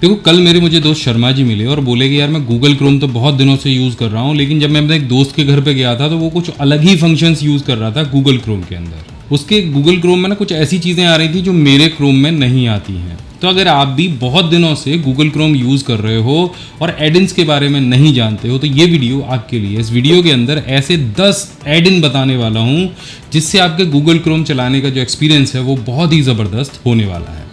देखो कल मुझे दोस्त शर्मा जी मिले और बोले कि यार मैं गूगल क्रोम तो बहुत दिनों से यूज़ कर रहा हूँ, लेकिन जब मैं अपने एक दोस्त के घर पे गया था तो वो कुछ अलग ही फंक्शंस यूज़ कर रहा था गूगल क्रोम के अंदर। उसके गूगल क्रोम में ना कुछ ऐसी चीज़ें आ रही थी जो मेरे क्रोम में नहीं आती हैं। तो अगर आप भी बहुत दिनों से गूगल क्रोम यूज़ कर रहे हो और एड-इन्स के बारे में नहीं जानते हो तो ये वीडियो आपके लिए। इस वीडियो के अंदर ऐसे 10 एड-इन बताने वाला हूँ जिससे आपके गूगल क्रोम चलाने का जो एक्सपीरियंस है वो बहुत ही ज़बरदस्त होने वाला है।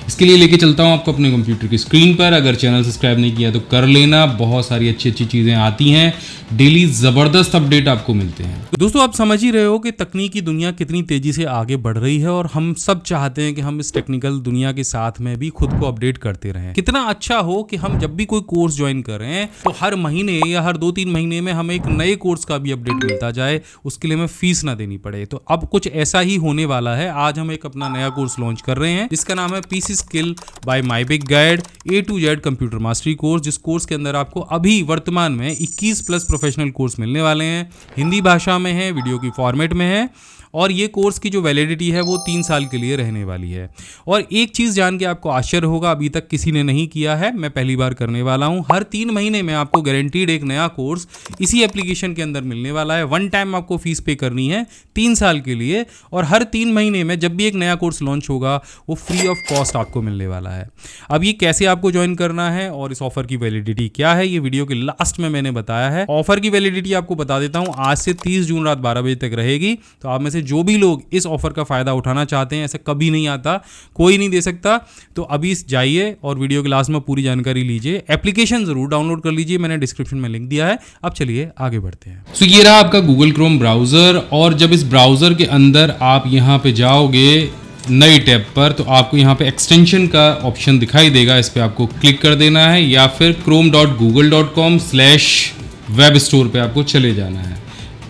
इसके लिए लेके चलता हूँ आपको अपने कंप्यूटर की स्क्रीन पर। अगर चैनल सब्सक्राइब नहीं किया तो कर लेना, बहुत सारी अच्छी अच्छी चीज़ें आती हैं, डेली ज़बरदस्त अपडेट आपको मिलते हैं। तो दोस्तों आप समझ ही रहे हो कि तकनीकी दुनिया कितनी तेज़ी से आगे बढ़ रही है और हम सब चाहते हैं कि हम इस टेक्निकल दुनिया के साथ में भी खुद को अपडेट करते रहें। कितना अच्छा हो कि हम जब भी कोई कोर्स ज्वाइन कर रहे हैं तो हर महीने या हर 2-3 महीने में हमें एक नए कोर्स का भी अपडेट मिलता जाए, उसके लिए हमें फीस ना देनी पड़े। तो अब कुछ ऐसा ही होने वाला है। आज हम एक अपना नया कोर्स लॉन्च कर रहे हैं जिसका नाम है PC skill by my big guide A to Z computer mastery course, जिस कोर्स के अंदर आपको अभी वर्तमान में 21 प्लस प्रोफेशनल कोर्स मिलने वाले हैं। हिंदी भाषा में है, वीडियो की फॉर्मेट में है और ये कोर्स की जो वैलिडिटी है वो 3 साल के लिए रहने वाली है। और एक चीज़ जान के आपको आश्चर्य होगा, अभी तक किसी ने नहीं किया है, मैं पहली बार करने वाला हूँ। हर 3 महीने में आपको गारंटीड एक नया कोर्स इसी एप्लीकेशन के अंदर मिलने वाला है। 1 टाइम आपको फीस पे करनी है 3 साल के लिए और हर 3 महीने में जब भी एक नया कोर्स लॉन्च होगा वो फ्री ऑफ कॉस्ट आपको मिलने वाला है। अब ये कैसे आपको ज्वाइन करना है और इस ऑफर की वैलिडिटी क्या है, ये वीडियो के लास्ट में मैंने बताया है। ऑफर की वैलिडिटी आपको बता देता हूँ, आज से 30 जून रात 12 बजे तक रहेगी। तो आप में से जो भी लोग इस ऑफर का फायदा उठाना चाहते हैं, ऐसा कभी नहीं आता, कोई नहीं दे सकता, तो अभी जाइए और वीडियो के लास्ट में पूरी जानकारी लीजिए। एप्लीकेशन जरूर डाउनलोड कर लीजिए, मैंने डिस्क्रिप्शन में लिंक दिया है। अब चलिए आगे बढ़ते हैं। तो ये रहा आपका गूगल क्रोम ब्राउजर और जब इस ब्राउजर के अंदर आप यहाँ पे जाओगे नई टैब पर तो आपको यहाँ पे एक्सटेंशन का ऑप्शन दिखाई देगा, इस पे आपको क्लिक कर देना है या फिर chrome.google.com/web store पे आपको चले जाना है,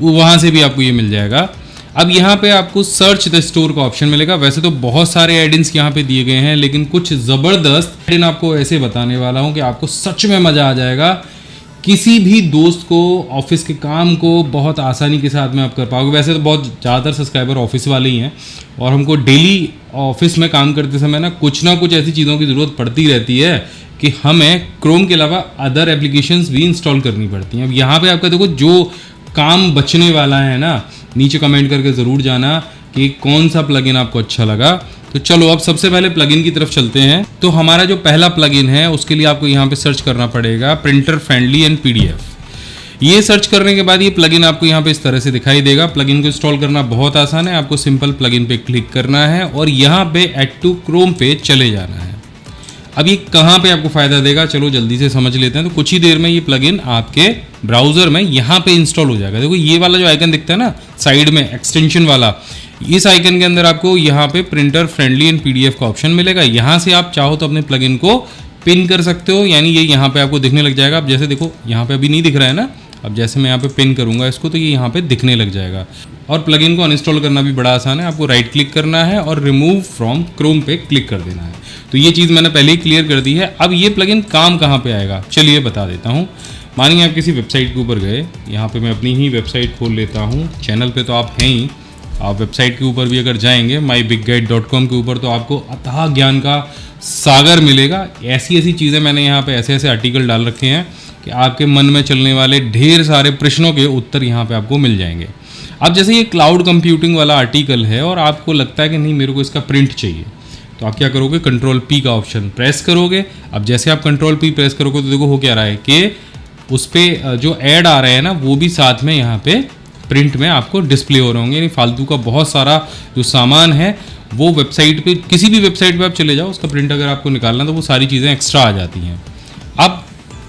वहाँ से भी आपको ये मिल जाएगा। अब यहाँ पे आपको सर्च द स्टोर का ऑप्शन मिलेगा। वैसे तो बहुत सारे एड-इन्स यहाँ पे दिए गए हैं, लेकिन कुछ ज़बरदस्त एड-इन आपको ऐसे बताने वाला हूँ कि आपको सच में मज़ा आ जाएगा। किसी भी दोस्त को ऑफिस के काम को बहुत आसानी के साथ में आप कर पाओगे। वैसे तो बहुत ज़्यादातर सब्सक्राइबर ऑफिस वाले ही हैं और हमको डेली ऑफिस में काम करते समय ना कुछ ऐसी चीज़ों की ज़रूरत पड़ती रहती है कि हमें क्रोम के अलावा अदर एप्लीकेशंस भी इंस्टॉल करनी पड़ती हैं। अब यहाँ पे आपका देखो जो काम बचने वाला है ना, नीचे कमेंट करके ज़रूर जाना कि कौन सा प्लगइन आपको अच्छा लगा। तो चलो अब सबसे पहले प्लगइन की तरफ चलते हैं। तो हमारा जो पहला प्लगइन है उसके लिए आपको यहाँ पे सर्च करना पड़ेगा प्रिंटर फ्रेंडली एंड PDF। ये सर्च करने के बाद ये प्लगइन आपको यहाँ पे इस तरह से दिखाई देगा। प्लगइन को इंस्टॉल करना बहुत आसान है, आपको सिंपल प्लगइन पे क्लिक करना है और यहाँ पे ऐड टू क्रोम पे चले जाना है। अब ये कहाँ पे आपको फ़ायदा देगा, चलो जल्दी से समझ लेते हैं। तो कुछ ही देर में ये प्लगइन आपके ब्राउज़र में यहाँ पे इंस्टॉल हो जाएगा। देखो ये वाला जो आइकन दिखता है ना साइड में एक्सटेंशन वाला, इस आइकन के अंदर आपको यहाँ पे प्रिंटर फ्रेंडली एंड PDF का ऑप्शन मिलेगा। यहाँ से आप चाहो तो अपने प्लगइन को पिन कर सकते हो, यानी ये यहाँ पे आपको दिखने लग जाएगा। अब जैसे देखो यहाँ पे अभी नहीं दिख रहा है ना, अब जैसे मैं यहाँ पे पिन करूँगा इसको तो ये यहाँ पे दिखने लग जाएगा। और प्लगइन को अनइंस्टॉल करना भी बड़ा आसान है, आपको राइट क्लिक करना है और रिमूव फ्रॉम क्रोम पे क्लिक कर देना है। तो ये चीज़ मैंने पहले ही क्लियर कर दी है। अब ये प्लगइन काम कहाँ पे आएगा चलिए बता देता हूँ। मानिए आप किसी वेबसाइट के ऊपर गए, यहाँ पे मैं अपनी ही वेबसाइट खोल लेता हूँ। चैनल पे तो आप हैं ही, आप वेबसाइट के ऊपर भी अगर जाएंगे mybigguide.com के ऊपर तो आपको अथाह ज्ञान का सागर मिलेगा। ऐसी ऐसी चीज़ें मैंने यहाँ पे ऐसे आर्टिकल डाल रखे हैं कि आपके मन में चलने वाले ढेर सारे प्रश्नों के उत्तर यहाँ पे आपको मिल जाएंगे। अब जैसे ये क्लाउड कंप्यूटिंग वाला आर्टिकल है और आपको लगता है कि नहीं मेरे को इसका प्रिंट चाहिए, तो आप क्या करोगे, Ctrl+P का ऑप्शन प्रेस करोगे। अब जैसे आप Ctrl+P प्रेस करोगे तो देखो हो क्या रहा है कि उस पर जो ऐड आ रहे हैं ना वो भी साथ में यहाँ पे प्रिंट में आपको डिस्प्ले हो रहे होंगे। यानी फालतू का बहुत सारा जो सामान है वो वेबसाइट पे, किसी भी वेबसाइट पे आप चले जाओ, उसका प्रिंट अगर आपको निकालना तो वो सारी चीज़ें एक्स्ट्रा आ जाती हैं। अब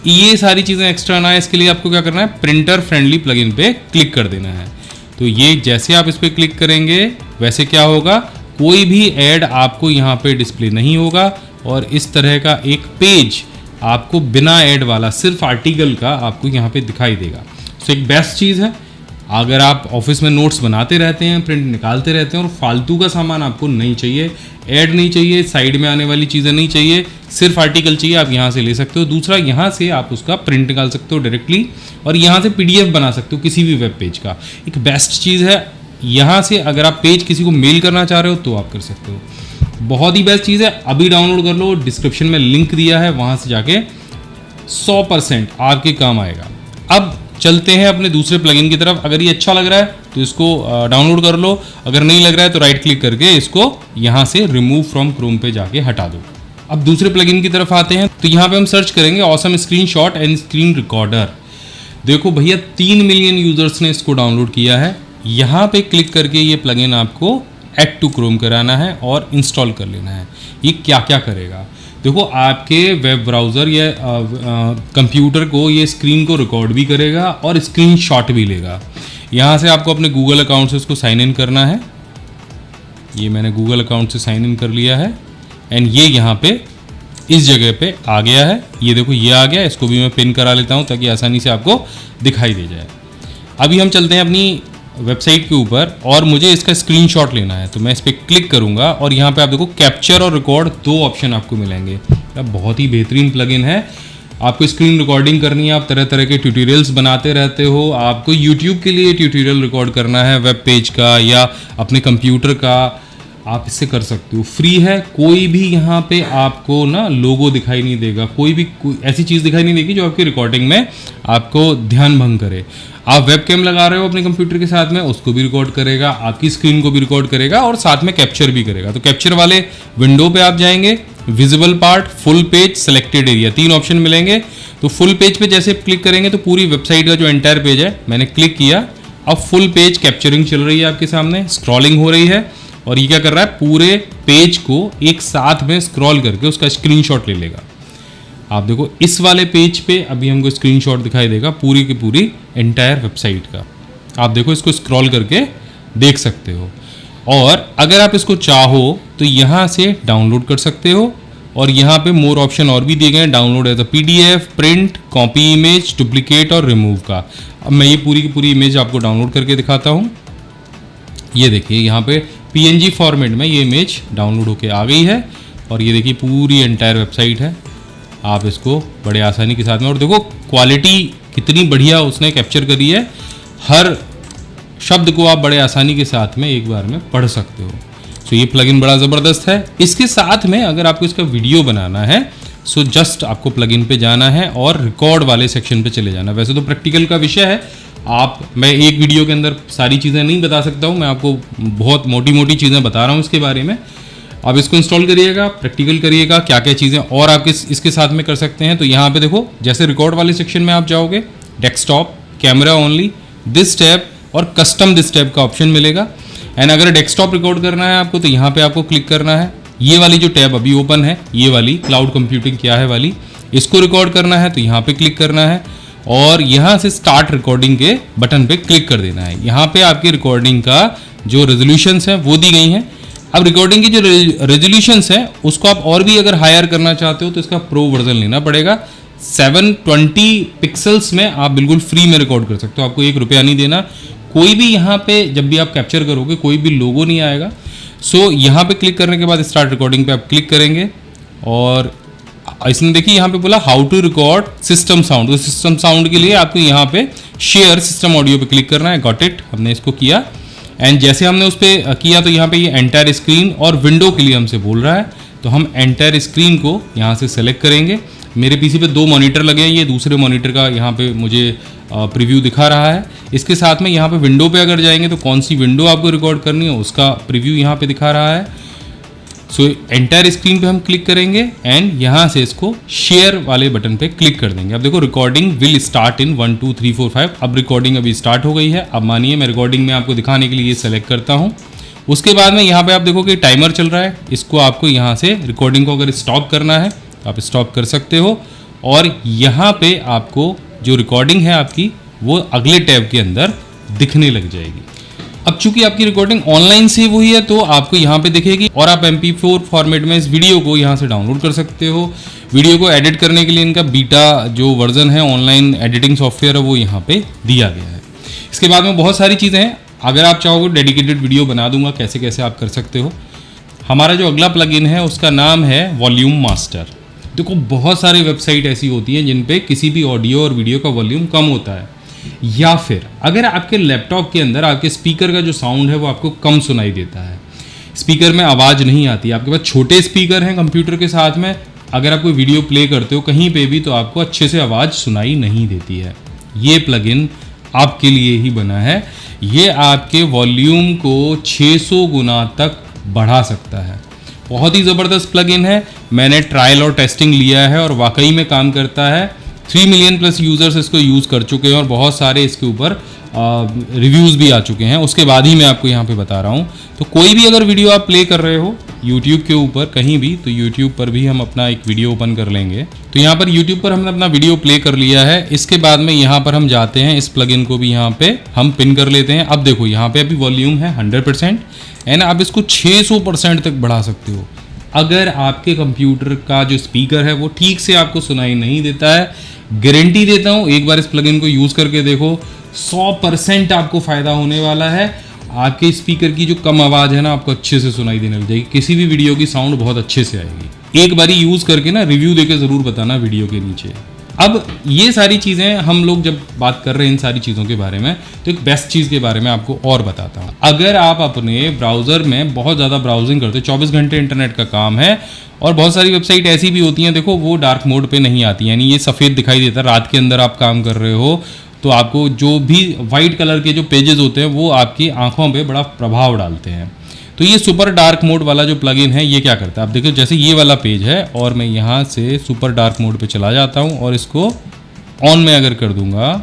ये सारी चीज़ें एक्स्ट्रा ना है, इसके लिए आपको क्या करना है, प्रिंटर फ्रेंडली प्लगइन पे क्लिक कर देना है। तो ये जैसे आप इस पर क्लिक करेंगे वैसे क्या होगा, कोई भी ऐड आपको यहाँ पे डिस्प्ले नहीं होगा और इस तरह का एक पेज आपको बिना ऐड वाला सिर्फ आर्टिकल का आपको यहाँ पे दिखाई देगा। तो एक बेस्ट चीज़ है, अगर आप ऑफिस में नोट्स बनाते रहते हैं, प्रिंट निकालते रहते हैं और फालतू का सामान आपको नहीं चाहिए, ऐड नहीं चाहिए, साइड में आने वाली चीज़ें नहीं चाहिए, सिर्फ आर्टिकल चाहिए, आप यहाँ से ले सकते हो। दूसरा, यहाँ से आप उसका प्रिंट निकाल सकते हो डायरेक्टली और यहाँ से PDF बना सकते हो किसी भी वेब पेज का। एक बेस्ट चीज़ है, यहाँ से अगर आप पेज किसी को मेल करना चाह रहे हो तो आप कर सकते हो। बहुत ही बेस्ट चीज़ है, अभी डाउनलोड कर लो, डिस्क्रिप्शन में लिंक दिया है, वहाँ से जाके 100% आपके काम आएगा। अब चलते हैं अपने दूसरे प्लगइन की तरफ। अगर ये अच्छा लग रहा है तो इसको डाउनलोड कर लो, अगर नहीं लग रहा है तो राइट क्लिक करके इसको यहाँ से रिमूव फ्रॉम क्रोम पे जाके हटा दो। अब दूसरे प्लगइन की तरफ आते हैं, तो यहाँ पे हम सर्च करेंगे awesome screenshot and screen recorder. देखो भैया 3 मिलियन यूजर्स ने इसको डाउनलोड किया है। यहाँ पे क्लिक करके ये प्लगइन आपको ऐड टू क्रोम कराना है और इंस्टॉल कर लेना है। ये क्या क्या करेगा, देखो आपके वेब ब्राउज़र या कंप्यूटर को ये स्क्रीन को रिकॉर्ड भी करेगा और स्क्रीनशॉट भी लेगा। यहाँ से आपको अपने गूगल अकाउंट से इसको साइन इन करना है। ये मैंने गूगल अकाउंट से साइन इन कर लिया है एंड ये यहाँ पे इस जगह पे आ गया है। ये देखो ये आ गया, इसको भी मैं पिन करा लेता हूँ ताकि आसानी से आपको दिखाई दे जाए। अभी हम चलते हैं अपनी वेबसाइट के ऊपर और मुझे इसका स्क्रीनशॉट लेना है, तो मैं इस पर क्लिक करूंगा और यहाँ पे आप देखो कैप्चर और रिकॉर्ड 2 ऑप्शन आपको मिलेंगे। बहुत ही बेहतरीन प्लगइन है। आपको स्क्रीन रिकॉर्डिंग करनी है, आप तरह तरह के ट्यूटोरियल्स बनाते रहते हो, आपको यूट्यूब के लिए ट्यूटोरियल रिकॉर्ड करना है वेब पेज का या अपने कंप्यूटर का, आप इससे कर सकते हो। फ्री है, कोई भी यहाँ पे आपको ना लोगो दिखाई नहीं देगा, कोई ऐसी चीज़ दिखाई नहीं देगी जो आपकी रिकॉर्डिंग में आपको ध्यान भंग करे। आप वेबकैम लगा रहे हो अपने कंप्यूटर के साथ में, उसको भी रिकॉर्ड करेगा, आपकी स्क्रीन को भी रिकॉर्ड करेगा और साथ में कैप्चर भी करेगा। तो कैप्चर वाले विंडो पे आप जाएंगे, visible part, full page, selected area, 3 option मिलेंगे। तो फुल पेज पे जैसे क्लिक करेंगे तो पूरी वेबसाइट का जो एंटायर पेज है, मैंने क्लिक किया, अब फुल पेज कैप्चरिंग चल रही है आपके सामने, स्क्रॉलिंग हो रही है और ये क्या कर रहा है, पूरे पेज को एक साथ में स्क्रॉल करके उसका स्क्रीनशॉट ले लेगा। आप देखो इस वाले पेज पे अभी हमको स्क्रीनशॉट दिखाई देगा पूरी की पूरी एंटायर वेबसाइट का। आप देखो इसको स्क्रॉल करके देख सकते हो और अगर आप इसको चाहो तो यहाँ से डाउनलोड कर सकते हो और यहाँ पे मोर ऑप्शन और भी दिए गए हैं, download as a PDF, print, copy image, duplicate और रिमूव का। अब मैं ये पूरी की पूरी इमेज आपको डाउनलोड करके दिखाता हूँ। ये देखिए यहाँ पे PNG फॉर्मेट में ये इमेज डाउनलोड होके आ गई है और ये देखिए पूरी एंटायर वेबसाइट है। आप इसको बड़े आसानी के साथ में, और देखो क्वालिटी कितनी बढ़िया उसने कैप्चर करी है, हर शब्द को आप बड़े आसानी के साथ में एक बार में पढ़ सकते हो। सो ये प्लगइन बड़ा ज़बरदस्त है। इसके साथ में अगर आपको इसका वीडियो बनाना है सो जस्ट आपको प्लगइन पे जाना है और रिकॉर्ड वाले सेक्शन पे चले जाना। वैसे तो प्रैक्टिकल का विषय है, मैं एक वीडियो के अंदर सारी चीज़ें नहीं बता सकता हूँ, मैं आपको बहुत मोटी मोटी चीज़ें बता रहा हूँ इसके बारे में। आप इसको इंस्टॉल करिएगा, प्रैक्टिकल करिएगा, क्या क्या चीज़ें और आप इसके साथ में कर सकते हैं। तो यहाँ पे देखो जैसे रिकॉर्ड वाले सेक्शन में आप जाओगे, desktop, camera only, this tab और कस्टम दिस टैब का ऑप्शन मिलेगा। एंड अगर डेस्कटॉप रिकॉर्ड करना है आपको तो यहाँ पे आपको क्लिक करना है। ये वाली जो टैब अभी ओपन है, ये वाली क्लाउड कंप्यूटिंग क्या है वाली, इसको रिकॉर्ड करना है तो यहाँ पे क्लिक करना है और यहाँ से स्टार्ट रिकॉर्डिंग के बटन पे क्लिक कर देना है। यहाँ पे आपकी रिकॉर्डिंग का जो रेजोल्यूशंस हैं वो दी गई हैं। अब रिकॉर्डिंग की जो रेजोल्यूशंस हैं उसको आप और भी अगर हायर करना चाहते हो तो इसका प्रो वर्जन लेना पड़ेगा। 720 पिक्सल्स में आप बिल्कुल फ्री में रिकॉर्ड कर सकते हो, आपको ₹1 नहीं देना। कोई भी यहाँ पे जब भी आप कैप्चर करोगे कोई भी लोगो नहीं आएगा। सो यहाँ पे क्लिक करने के बाद स्टार्ट रिकॉर्डिंग पे आप क्लिक करेंगे और इसने देखिए यहाँ पे बोला how to record system sound. तो सिस्टम साउंड के लिए आपको यहाँ पे शेयर सिस्टम ऑडियो पे क्लिक करना है। गॉट इट, हमने इसको किया एंड जैसे हमने उस पर किया तो यहाँ पे ये एंटायर स्क्रीन और विंडो के लिए हमसे बोल रहा है, तो हम एंटायर स्क्रीन को यहाँ से सेलेक्ट करेंगे। मेरे पीसी पे 2 मॉनिटर लगे हैं, ये दूसरे मॉनिटर का यहाँ पे मुझे प्रीव्यू दिखा रहा है। इसके साथ में यहाँ पे विंडो पे अगर जाएंगे तो कौन सी विंडो आपको रिकॉर्ड करनी है उसका प्रीव्यू यहाँ पे दिखा रहा है। सो एंटायर स्क्रीन पे हम क्लिक करेंगे एंड यहाँ से इसको शेयर वाले बटन पे क्लिक कर देंगे। अब देखो रिकॉर्डिंग विल स्टार्ट इन 1 2 3 4 5। अब रिकॉर्डिंग अभी स्टार्ट हो गई है। अब मानिए मैं रिकॉर्डिंग में आपको दिखाने के लिए ये सेलेक्ट करता हूँ। उसके बाद में यहाँ पे आप देखो कि टाइमर चल रहा है, इसको आपको यहाँ से रिकॉर्डिंग को अगर स्टॉप करना है तो आप स्टॉप कर सकते हो और यहाँ पे आपको जो रिकॉर्डिंग है आपकी वो अगले टैब के अंदर दिखने लग जाएगी। अब चूंकि आपकी रिकॉर्डिंग ऑनलाइन सेव हुई है तो आपको यहाँ पे दिखेगी और आप MP4 फॉर्मेट में इस वीडियो को यहाँ से डाउनलोड कर सकते हो। वीडियो को एडिट करने के लिए इनका बीटा जो वर्जन है ऑनलाइन एडिटिंग सॉफ्टवेयर है वो यहाँ पे दिया गया है। इसके बाद में बहुत सारी चीज़ें हैं, अगर आप चाहोगे डेडिकेटेड वीडियो बना दूंगा कैसे कैसे आप कर सकते हो। हमारा जो अगला प्लगइन है उसका नाम है वॉल्यूम मास्टर। देखो बहुत सारे वेबसाइट ऐसी होती हैं जिन पे किसी भी ऑडियो और वीडियो का वॉल्यूम कम होता है, या फिर अगर आपके लैपटॉप के अंदर आपके स्पीकर का जो साउंड है वो आपको कम सुनाई देता है, स्पीकर में आवाज़ नहीं आती। आपके पास छोटे स्पीकर हैं कंप्यूटर के साथ में, अगर आप कोई वीडियो प्ले करते हो कहीं पे भी तो आपको अच्छे से आवाज़ सुनाई नहीं देती है। ये प्लगइन आपके लिए ही बना है। ये आपके वॉल्यूम को 600 गुना तक बढ़ा सकता है। बहुत ही ज़बरदस्त प्लगइन है। मैंने ट्रायल और टेस्टिंग लिया है और वाकई में काम करता है। 3 मिलियन प्लस यूज़र्स इसको यूज़ कर चुके हैं और बहुत सारे इसके ऊपर रिव्यूज़ भी आ चुके हैं। उसके बाद ही मैं आपको यहाँ पे बता रहा हूँ। तो कोई भी अगर वीडियो आप प्ले कर रहे हो YouTube के ऊपर कहीं भी, तो YouTube पर भी हम अपना एक वीडियो ओपन कर लेंगे। तो यहाँ पर YouTube पर हमने अपना वीडियो प्ले कर लिया है। इसके बाद में यहाँ पर हम जाते हैं, इस प्लगइन को भी यहाँ पे हम पिन कर लेते हैं। अब देखो यहाँ पे अभी वॉल्यूम है 100% एंड आप इसको 600% तक बढ़ा सकते हो। अगर आपके कंप्यूटर का जो स्पीकर है वो ठीक से आपको सुनाई नहीं देता है, गारंटी देता हूँ एक बार इस प्लगइन को यूज़ करके देखो, 100% आपको फ़ायदा होने वाला है। आपके स्पीकर की जो कम आवाज़ है ना, आपको अच्छे से सुनाई देने लग जाएगी। किसी भी वीडियो की साउंड बहुत अच्छे से आएगी। एक बारी यूज़ करके ना रिव्यू देके ज़रूर बताना वीडियो के नीचे। अब ये सारी चीज़ें हम लोग जब बात कर रहे हैं इन सारी चीज़ों के बारे में, तो एक बेस्ट चीज़ के बारे में आपको और बताता हूँ। अगर आप अपने ब्राउज़र में बहुत ज़्यादा ब्राउजिंग करते हो, 24 घंटे इंटरनेट का काम है और बहुत सारी वेबसाइट ऐसी भी होती हैं, देखो वो डार्क मोड पे नहीं आती, यानी ये सफ़ेद दिखाई देता है। रात के अंदर आप काम कर रहे हो तो आपको जो भी वाइट कलर के जो पेजेस होते हैं वो आपकी आंखों पे बड़ा प्रभाव डालते हैं। तो ये सुपर डार्क मोड वाला जो प्लगइन है ये क्या करता है, आप देखो जैसे ये वाला पेज है और मैं यहाँ से सुपर डार्क मोड पे चला जाता हूँ और इसको ऑन में अगर कर दूंगा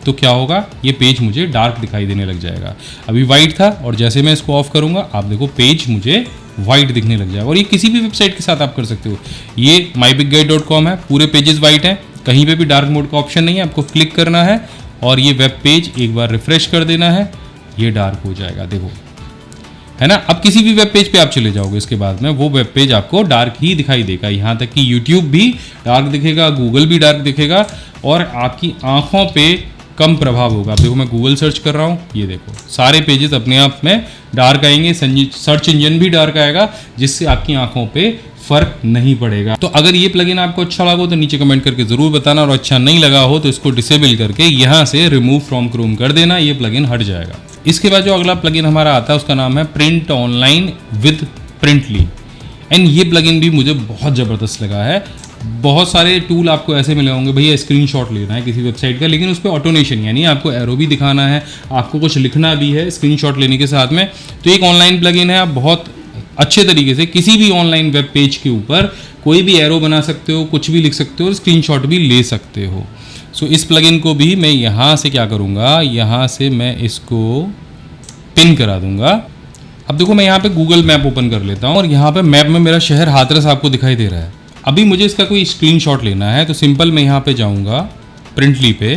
तो क्या होगा, ये पेज मुझे डार्क दिखाई देने लग जाएगा। अभी वाइट था और जैसे मैं इसको ऑफ करूंगा आप देखो पेज मुझे वाइट दिखने लग जाएगा। और ये किसी भी वेबसाइट के साथ आप कर सकते हो। ये myBigGuide.com है, पूरे पेजेस वाइट हैं, कहीं पे भी डार्क मोड का ऑप्शन नहीं है। आपको क्लिक करना है और ये वेब पेज एक बार रिफ्रेश कर देना है, ये डार्क हो जाएगा, देखो है ना। अब किसी भी वेब पेज पे आप चले जाओगे इसके बाद में वो वेब पेज आपको डार्क ही दिखाई देगा। यहाँ तक कि YouTube भी डार्क दिखेगा, गूगल भी डार्क दिखेगा और आपकी आंखों पे कम प्रभाव होगा। अब देखो मैं गूगल सर्च कर रहा हूँ, ये देखो सारे पेजेस अपने आप में डार्क आएंगे, सर्च इंजन भी डार्क आएगा, जिससे आपकी आंखों पे फर्क नहीं पड़ेगा। तो अगर ये प्लगइन आपको अच्छा लगा हो तो नीचे कमेंट करके जरूर बताना, और अच्छा नहीं लगा हो तो इसको डिसेबल करके यहाँ से रिमूव फ्रॉम क्रोम कर देना, ये प्लगइन हट जाएगा। इसके बाद जो अगला प्लगइन हमारा आता है उसका नाम है प्रिंट ऑनलाइन विद प्रिंटली एंड ये प्लगइन भी मुझे बहुत ज़बरदस्त लगा है। बहुत सारे टूल आपको ऐसे मिले होंगे, भैया स्क्रीनशॉट लेना है किसी वेबसाइट का, लेकिन उस पर ऑटोनेशन यानी आपको एरो भी दिखाना है, आपको कुछ लिखना भी है स्क्रीनशॉट लेने के साथ में। तो एक ऑनलाइन प्लगइन है, आप बहुत अच्छे तरीके से किसी भी ऑनलाइन वेब पेज के ऊपर कोई भी एरो बना सकते हो, कुछ भी लिख सकते हो, स्क्रीनशॉट भी ले सकते हो। सो इस प्लगइन को भी मैं यहाँ से क्या करूँगा, यहाँ से मैं इसको पिन करा दूँगा। अब देखो मैं यहाँ पे गूगल मैप ओपन कर लेता हूँ और यहाँ पे मैप में मेरा शहर हाथरस आपको दिखाई दे रहा है। अभी मुझे इसका कोई स्क्रीनशॉट लेना है तो सिंपल मैं यहाँ पे जाऊँगा प्रिंटली पे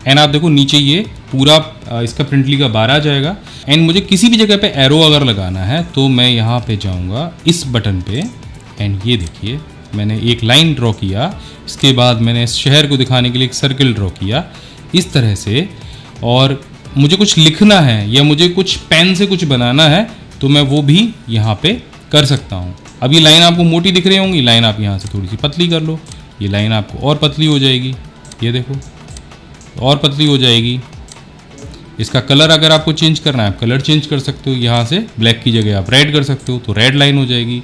एंड आप देखो नीचे ये पूरा इसका प्रिंटली का बार आ जाएगा। एंड मुझे किसी भी जगह पे एरो अगर लगाना है तो मैं यहाँ पे जाऊँगा इस बटन पे एंड ये देखिए मैंने एक लाइन ड्रॉ किया, इसके बाद मैंने इस शहर को दिखाने के लिए एक सर्किल ड्रॉ किया इस तरह से, और मुझे कुछ लिखना है या मुझे कुछ पेन से कुछ बनाना है तो मैं वो भी यहाँ पे कर सकता हूँ। अब ये लाइन आपको मोटी दिख रही होंगी, लाइन आप यहाँ से थोड़ी सी पतली कर लो, ये लाइन आपको और पतली हो जाएगी, ये देखो और पतली हो जाएगी। इसका कलर अगर आपको चेंज करना है आप कलर चेंज कर सकते हो, यहाँ से ब्लैक की जगह आप रेड कर सकते हो तो रेड लाइन हो जाएगी।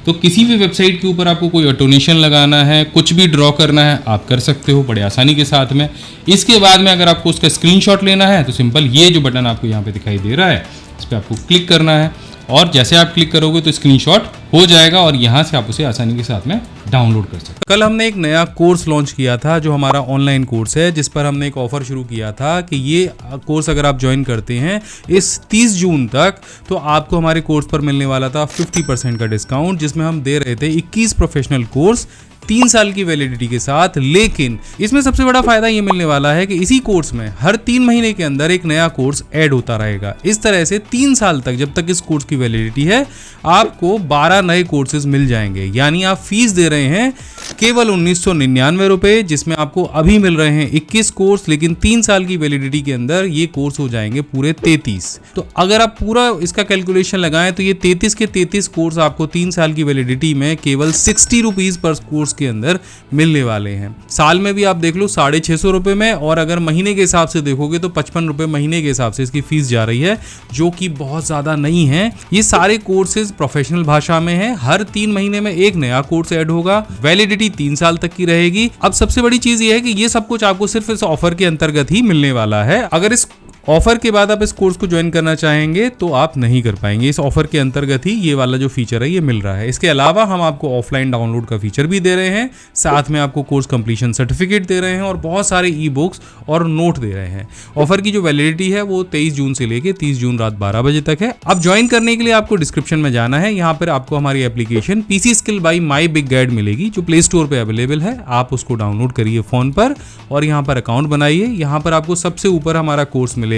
तो किसी भी वेबसाइट के ऊपर आपको कोई ऑटोनेशन लगाना है, कुछ भी ड्रॉ करना है, आप कर सकते हो बड़े आसानी के साथ में। इसके बाद में अगर आपको उसका स्क्रीनशॉट लेना है तो सिंपल ये जो बटन आपको यहाँ पे दिखाई दे रहा है इस पर आपको क्लिक करना है और जैसे आप क्लिक करोगे तो स्क्रीनशॉट हो जाएगा और यहाँ से आप उसे आसानी के साथ में डाउनलोड कर सकते हैं। कल हमने एक नया कोर्स लॉन्च किया था जो हमारा ऑनलाइन कोर्स है, जिस पर हमने एक ऑफर शुरू किया था कि ये कोर्स अगर आप ज्वाइन करते हैं इस 30 जून तक तो आपको हमारे कोर्स पर मिलने वाला था 50% का डिस्काउंट, जिसमें हम दे रहे थे 21 प्रोफेशनल कोर्स 3 साल की वैलिडिटी के साथ। लेकिन इसमें सबसे बड़ा फायदा ये मिलने वाला है कि इसी कोर्स में हर 3 महीने के अंदर एक नया कोर्स ऐड होता रहेगा। इस तरह से 3 साल तक जब तक इस कोर्स की वैलिडिटी है आपको 12 नए कोर्सेज मिल जाएंगे। यानी आप फीस दे रहे हैं केवल 1999 रुपए, जिसमें आपको अभी मिल रहे हैं 21 कोर्स, लेकिन 3 साल की वैलिडिटी के अंदर ये कोर्स हो जाएंगे पूरे 33। तो अगर आप पूरा इसका कैलकुलेशन लगाएं तो ये 33 के 33 कोर्स आपको 3 साल की वैलिडिटी में केवल 60 रुपीज पर कोर्स के अंदर मिलने वाले हैं। साल में भी आप देख लो 650 रुपये में, और अगर महीने के हिसाब से देखोगे तो 55 रुपये महीने के हिसाब से इसकी फीस जा रही है, जो कि बहुत ज़्यादा नहीं है। ये सारे कोर्सेज प्रोफेशनल भाषा में है। हर 3 महीने में एक नया कोर्स ऐड होगा, वैलिडिटी 3 साल तक की रहेगी। अब सबसे बड़ी चीज़ ये है कि ये सब कुछ आपको सिर्फ इस ऑफर के अंतर्गत ही मिलने वाला है। अगर इस ऑफर के बाद आप इस कोर्स को ज्वाइन करना चाहेंगे तो आप नहीं कर पाएंगे। इस ऑफर के अंतर्गत ही ये वाला जो फीचर है ये मिल रहा है। इसके अलावा हम आपको ऑफलाइन डाउनलोड का फीचर भी दे रहे हैं, साथ में आपको कोर्स कंप्लीशन सर्टिफिकेट दे रहे हैं और बहुत सारे ई बुक्स और नोट दे रहे हैं। ऑफर की जो वैलिडिटी है वो 23 जून से लेके 30 जून रात 12 बजे तक है। अब ज्वाइन करने के लिए आपको डिस्क्रिप्शन में जाना है, यहाँ पर आपको हमारी एप्लीकेशन पीसी स्किल बाय माई बिग गाइड मिलेगी, जो प्ले स्टोर पर अवेलेबल है। आप उसको डाउनलोड करिए फोन पर और यहाँ पर अकाउंट बनाइए। यहाँ पर आपको सबसे ऊपर हमारा कोर्स मिलेगा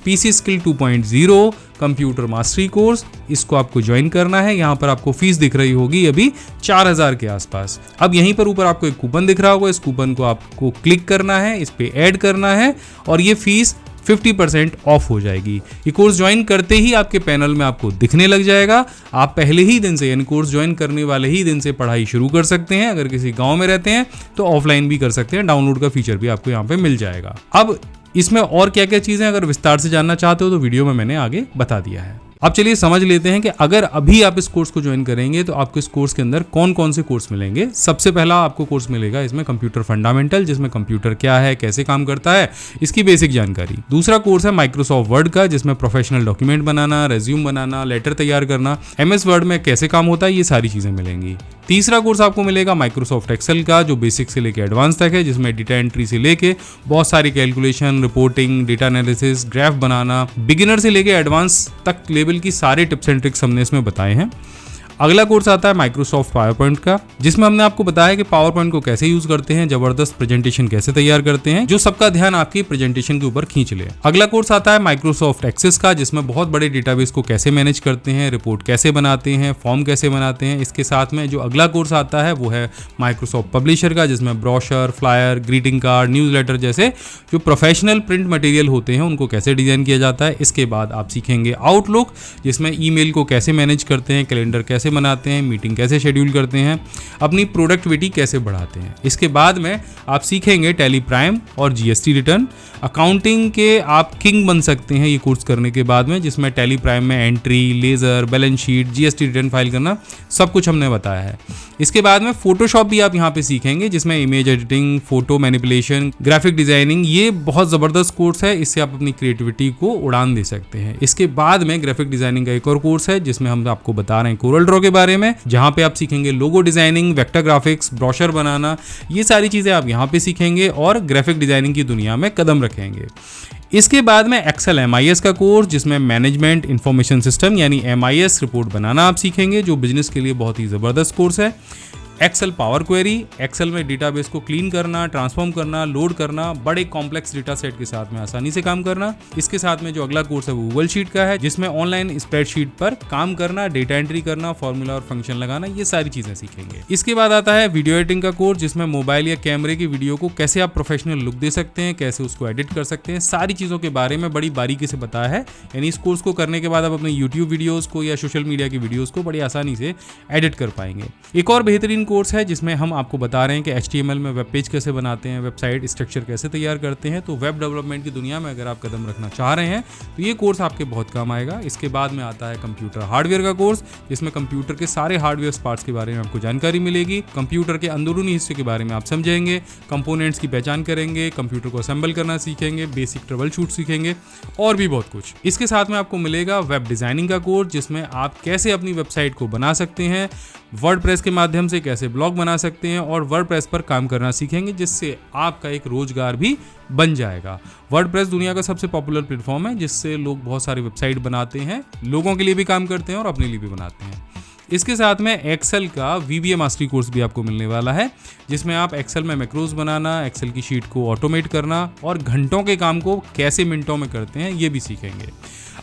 PC skill 2.0 computer mastery course. इसको आपको ज्वाइन करना है। यहाँ पर आपको फीस दिख रही होगी अभी 4000 के आसपास। अब यहीं पर ऊपर आपको एक कूपन दिख रहा होगा, इस कूपन को आपको क्लिक करना है, इस पे ऐड करना है और ये फीस 50% ऑफ हो जाएगी। ये कोर्स ज्वाइन करते ही आपके पैनल में आपको दिखने लग जाएगा। आप पहले ही दिन से, यानी कोर्स ज्वाइन करने वाले ही दिन से पढ़ाई शुरू कर सकते हैं। अगर किसी गांव में रहते हैं तो ऑफलाइन भी कर सकते हैं। डाउनलोड का फीचर भी आपको यहाँ पे मिल जाएगा। अब इसमें और क्या क्या चीज़ें अगर विस्तार से जानना चाहते हो तो वीडियो में मैंने आगे बता दिया है। अब चलिए समझ लेते हैं कि अगर अभी आप इस कोर्स को ज्वाइन करेंगे तो आपको इस कोर्स के अंदर कौन कौन से कोर्स मिलेंगे। सबसे पहला आपको कोर्स मिलेगा इसमें कंप्यूटर फंडामेंटल, जिसमें कंप्यूटर क्या है, कैसे काम करता है, इसकी बेसिक जानकारी। दूसरा कोर्स है माइक्रोसॉफ्ट वर्ड का, जिसमें प्रोफेशनल डॉक्यूमेंट बनाना, रेज्यूम बनाना, लेटर तैयार करना, MS वर्ड में कैसे काम होता है, ये सारी चीज़ें मिलेंगी। तीसरा कोर्स आपको मिलेगा माइक्रोसॉफ्ट एक्सेल का, जो बेसिक से लेके एडवांस तक है, जिसमें डेटा एंट्री से लेके बहुत सारी calculation, reporting, data analysis, graph बनाना, बिगिनर से लेके एडवांस तक लेवल की सारे टिप्स एंड ट्रिक्स हमने इसमें बताए हैं। अगला कोर्स आता है माइक्रोसॉफ्ट पावर पॉइंट का, जिसमें हमने आपको बताया कि पावर पॉइंट को कैसे यूज करते हैं, जबरदस्त प्रेजेंटेशन कैसे तैयार करते हैं, जो सबका ध्यान आपकी प्रेजेंटेशन के ऊपर खींच ले। अगला कोर्स आता है माइक्रोसॉफ्ट एक्सेस का, जिसमें बहुत बड़े डेटाबेस को कैसे मैनेज करते हैं, रिपोर्ट कैसे बनाते हैं, फॉर्म कैसे बनाते हैं। इसके साथ में जो अगला कोर्स आता है वो है माइक्रोसॉफ्ट पब्लिशर का, जिसमें brochure, flyer, greeting card, newsletter जैसे जो प्रोफेशनल प्रिंट मटेरियल होते हैं उनको कैसे डिजाइन किया जाता है। इसके बाद आप सीखेंगे आउटलुक, जिसमें ईमेल को कैसे मैनेज करते हैं, कैलेंडर कैसे बनाते हैं, मीटिंग कैसे शेड्यूल करते हैं, अपनी प्रोडक्टिविटी कैसे बढ़ाते हैं। इसके बाद में आप सीखेंगे टैली प्राइम और GST रिटर्न। अकाउंटिंग के आप किंग बन सकते हैं ये कोर्स करने के बाद में, जिसमें टैली प्राइम में entry, ledger, balance sheet, GST return file करना, सब कुछ हमने बताया है। इसके बाद में फोटोशॉप भी आप यहाँ पे सीखेंगे, जिसमें image editing, photo manipulation, graphic designing, ये बहुत ज़बरदस्त कोर्स है। इससे आप अपनी क्रिएटिविटी को उड़ान दे सकते हैं। इसके बाद में ग्राफिक डिजाइनिंग का एक और कोर्स है, जिसमें हम आपको बता रहे हैं कोरल ड्रॉ के बारे में, जहाँ पे आप सीखेंगे logo designing, vector graphics, brochure बनाना, ये सारी चीज़ें आप यहाँ पे सीखेंगे और ग्राफिक डिजाइनिंग की दुनिया में कदम रखेंगे। इसके बाद में एक्सेल MIS का कोर्स, जिसमें मैनेजमेंट इंफॉर्मेशन सिस्टम यानी MIS रिपोर्ट बनाना आप सीखेंगे, जो बिजनेस के लिए बहुत ही ज़बरदस्त कोर्स है। एक्सेल पावर क्वेरी, एक्सेल में डेटाबेस को क्लीन करना, ट्रांसफॉर्म करना, लोड करना, बड़े कॉम्प्लेक्स डेटा सेट के साथ में आसानी से काम करना। इसके साथ में जो अगला कोर्स है वो गूगल शीट का है, जिसमें ऑनलाइन स्प्रेडशीट पर काम करना, डेटा एंट्री करना, फॉर्मूला और फंक्शन लगाना, ये सारी चीजें सीखेंगे। इसके बाद आता है वीडियो एडिटिंग का कोर्स, जिसमें मोबाइल या कैमरे की वीडियो को कैसे आप प्रोफेशनल लुक दे सकते हैं, कैसे उसको एडिट कर सकते हैं, सारी चीजों के बारे में बड़ी बारीकी से बताया है। यानी इस कोर्स को करने के बाद आप अपने यूट्यूब वीडियोज को या सोशल मीडिया की वीडियोज को बड़ी आसानी से एडिट कर पाएंगे। एक और बेहतरीन कोर्स है, जिसमें हम आपको बता रहे हैं कि HTML में वेब पेज कैसे बनाते हैं, वेबसाइट स्ट्रक्चर कैसे तैयार करते हैं। तो वेब डेवलपमेंट की दुनिया में अगर आप कदम रखना चाह रहे हैं तो ये कोर्स आपके बहुत काम आएगा। इसके बाद में आता है कंप्यूटर हार्डवेयर का कोर्स, जिसमें कंप्यूटर के सारे हार्डवेयर पार्ट्स के बारे में आपको जानकारी मिलेगी, कंप्यूटर के अंदरूनी हिस्से के बारे में आप समझेंगे, कंपोनेंट्स की पहचान करेंगे, कंप्यूटर को असेंबल करना सीखेंगे, बेसिक ट्रबल शूट सीखेंगे और भी बहुत कुछ। इसके साथ में आपको मिलेगा वेब डिजाइनिंग का कोर्स, जिसमें आप कैसे अपनी वेबसाइट को बना सकते हैं, वर्डप्रेस के माध्यम से कैसे ब्लॉग बना सकते हैं और वर्डप्रेस पर काम करना सीखेंगे, जिससे आपका एक रोजगार भी बन जाएगा। वर्डप्रेस दुनिया का सबसे पॉपुलर प्लेटफॉर्म है, जिससे लोग बहुत सारी वेबसाइट बनाते हैं, लोगों के लिए भी काम करते हैं और अपने लिए भी बनाते हैं। इसके साथ में एक्सेल का VBA मास्टरी कोर्स भी आपको मिलने वाला है, जिसमें आप एक्सेल में मैक्रोज बनाना, एक्सेल की शीट को ऑटोमेट करना और घंटों के काम को कैसे मिनटों में करते हैं, ये भी सीखेंगे।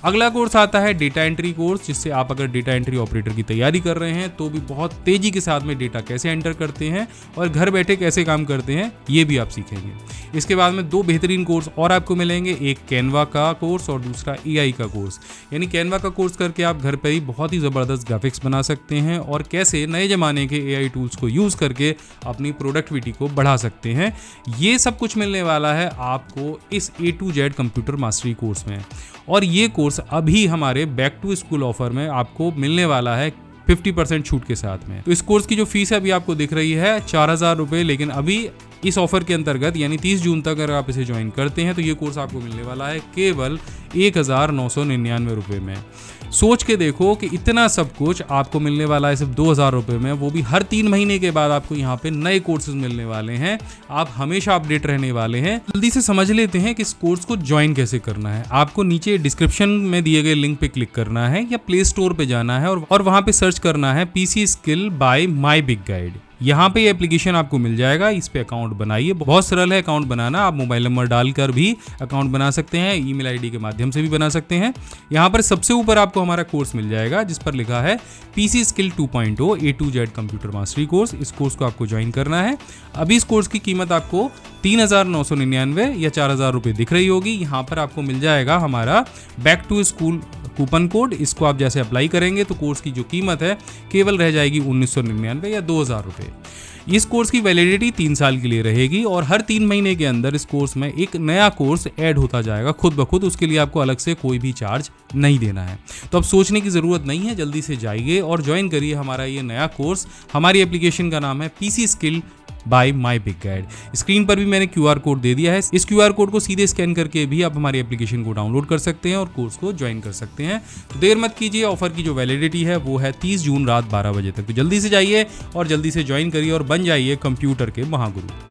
अगला कोर्स आता है डेटा एंट्री कोर्स, जिससे आप अगर डेटा एंट्री ऑपरेटर की तैयारी कर रहे हैं तो भी बहुत तेजी के साथ में डेटा कैसे एंटर करते हैं और घर बैठे कैसे काम करते हैं, ये भी आप सीखेंगे। इसके बाद में 2 बेहतरीन कोर्स और आपको मिलेंगे, एक कैनवा का कोर्स और दूसरा AI का कोर्स। यानी कैनवा का कोर्स करके आप घर पे ही बहुत ही ज़बरदस्त ग्राफिक्स बना सकते हैं और कैसे नए ज़माने के AI टूल्स को यूज़ करके अपनी प्रोडक्टिविटी को बढ़ा सकते हैं। ये सब कुछ मिलने वाला है आपको इस A to Z computer mastery course में। और ये कोर्स अभी हमारे बैक टू स्कूल ऑफर में आपको मिलने वाला है 50% छूट के साथ में। तो इस कोर्स की जो फीस है अभी आपको दिख रही है 4000 रुपये, लेकिन अभी इस ऑफर के अंतर्गत यानी 30 जून तक अगर आप इसे ज्वाइन करते हैं तो ये कोर्स आपको मिलने वाला है केवल 1999 रुपये में। सोच के देखो कि इतना सब कुछ आपको मिलने वाला है सिर्फ 2000 रुपये में, वो भी हर 3 महीने के बाद आपको यहाँ पे नए कोर्सेज मिलने वाले हैं। आप हमेशा अपडेट रहने वाले हैं। जल्दी से समझ लेते हैं कि इस कोर्स को ज्वाइन कैसे करना है। आपको नीचे डिस्क्रिप्शन में दिए गए लिंक पे क्लिक करना है या प्ले स्टोर पे जाना है और वहाँ पे सर्च करना है PC स्किल बाय माई बिग गाइड। यहाँ पे ये एप्लीकेशन आपको मिल जाएगा। इस पे अकाउंट बनाइए, बहुत सरल है अकाउंट बनाना। आप मोबाइल नंबर डालकर भी अकाउंट बना सकते हैं, ईमेल आईडी के माध्यम से भी बना सकते हैं। यहाँ पर सबसे ऊपर आपको हमारा कोर्स मिल जाएगा जिस पर लिखा है PC skill 2.0 A to Z computer mastery course. इस कोर्स को आपको ज्वाइन करना है। अभी इस कोर्स की कीमत आपको 3999 या 4000 रुपये दिख रही होगी। यहाँ पर आपको मिल जाएगा हमारा back to school coupon code. इसको आप जैसे अप्लाई करेंगे तो कोर्स की जो कीमत है केवल रह जाएगी 1999 या 2000 रुपये। इस कोर्स की वैलिडिटी 3 साल के लिए रहेगी और हर 3 महीने के अंदर इस कोर्स में एक नया कोर्स ऐड होता जाएगा खुद ब खुद। उसके लिए आपको अलग से कोई भी चार्ज नहीं देना है। तो अब सोचने की ज़रूरत नहीं है, जल्दी से जाइए और ज्वाइन करिए हमारा ये नया कोर्स। हमारी एप्लीकेशन का नाम है PC स्किल बाय माई बिग गाइड। स्क्रीन पर भी मैंने QR कोड दे दिया है। इस QR कोड को सीधे स्कैन करके भी आप हमारी एप्लीकेशन को डाउनलोड कर सकते हैं और कोर्स को ज्वाइन कर सकते हैं। तो देर मत कीजिए, ऑफर की जो वैलिडिटी है वो है 30 जून रात 12 बजे तक। तो जल्दी से जाइए और जल्दी से ज्वाइन करिए और बन जाइए कंप्यूटर के महागुरु।